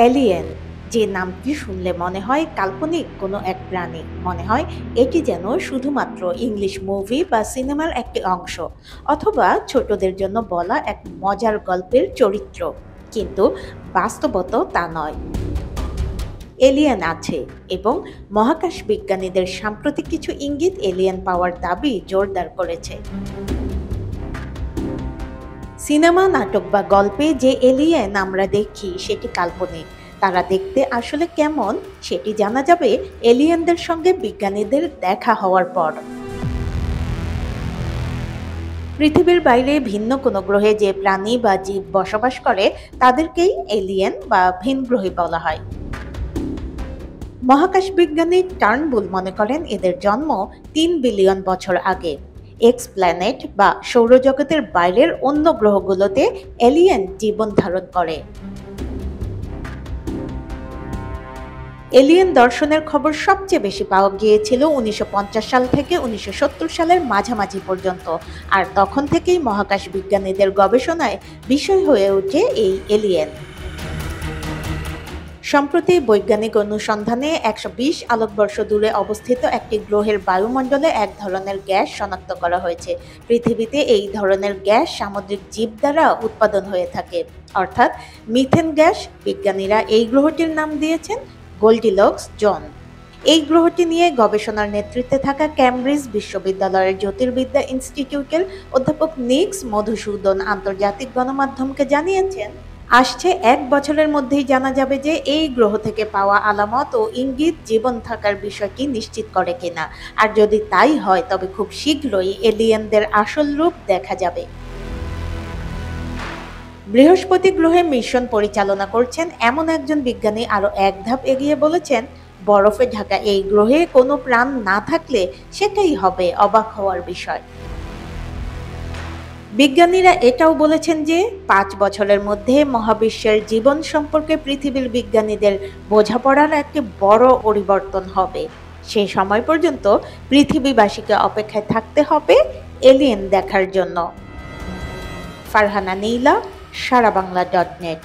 Alien যে নামটি শুনলে মনে হয় কাল্পনিক কোনো এক প্রাণী, মনে হয় এটি যেন শুধুমাত্র ইংলিশ মুভি বা সিনেমার একটি অংশ, অথবা ছোটদের জন্য বলা এক মজার গল্পের চরিত্র। কিন্তু বাস্তবত তা নয়। এলিয়েন আছে, এবং মহাকাশ বিজ্ঞানীদের সাম্প্রতিক কিছু ইঙ্গিত এলিয়েন পাওয়ার দাবি জোরদার করেছে। সিনেমা, নাটক বা গল্পে যে এলিয়েন আমরা দেখি সেটি কাল্পনিক। তারা দেখতে আসলে কেমন সেটি জানা যাবে এলিয়েনদের সঙ্গে বিজ্ঞানীদের দেখা হওয়ার পর। পৃথিবীর বাইরে ভিন্ন কোনো গ্রহে যে প্রাণী বা জীব বসবাস করে তাদেরকেই এলিয়েন বা ভিনগ্রহী বলা হয়। মহাকাশ বিজ্ঞানী টার্নবুল মনে করেন এদের জন্ম ৩ বিলিয়ন বছর আগে। এক্স প্ল্যানেট বা সৌরজগতের বাইরের অন্য গ্রহগুলোতে এলিয়েন জীবন ধারণ করে। এলিয়েন দর্শনের খবর সবচেয়ে বেশি পাওয়া গিয়েছিল ১৯৫০ সাল থেকে ১৯৭০ সালের মাঝামাঝি পর্যন্ত, আর তখন থেকেই মহাকাশ বিজ্ঞানীদের গবেষণায় বিষয় হয়ে ওঠে এই এলিয়েন। সম্প্রতি বৈজ্ঞানিক অনুসন্ধানে ১২০ আলোকবর্ষ দূরে অবস্থিত একটি গ্রহের বায়ুমণ্ডলে এক ধরনের গ্যাস শনাক্ত করা হয়েছে। পৃথিবীতে এই ধরনের গ্যাস সামুদ্রিক জীব দ্বারা উৎপাদন হয়ে থাকে, অর্থাৎ মিথেন গ্যাস। বিজ্ঞানীরা এই গ্রহটির নাম দিয়েছেন গোল্ডিলক্স জোন। এই গ্রহটি নিয়ে গবেষণার নেতৃত্বে থাকা ক্যামব্রিজ বিশ্ববিদ্যালয়ের জ্যোতির্বিদ্যা ইনস্টিটিউটের অধ্যাপক নিক্স মধুসূদন আন্তর্জাতিক গণমাধ্যমকে জানিয়েছেন, আসছে ১ বছরের মধ্যেই জানা যাবে যে এই গ্রহ থেকে পাওয়া আলামত ও ইঙ্গিত জীবন থাকার বিষয়টি নিশ্চিত করে কিনা। আর যদি তাই হয় তবে খুব শীঘ্রই এলিয়েনদের আসল রূপ দেখা যাবে। বৃহস্পতি গ্রহে মিশন পরিচালনা করছেন এমন একজন বিজ্ঞানী আরও এক ধাপ এগিয়ে বলেছেন, বরফে ঢাকা এই গ্রহে কোনো প্রাণ না থাকলে সেটাই হবে অবাক হওয়ার বিষয়। বিজ্ঞানীরা এটাও বলেছেন যে ৫ বছরের মধ্যে মহাবিশ্বের জীবন সম্পর্কে পৃথিবীর বিজ্ঞানীদের বোঝাপড়ার একটি বড় পরিবর্তন হবে। সেই সময় পর্যন্ত পৃথিবীবাসীকে অপেক্ষায় থাকতে হবে এলিয়েন দেখার জন্য। ফারহানা নীলা, সারাবাংলা.net।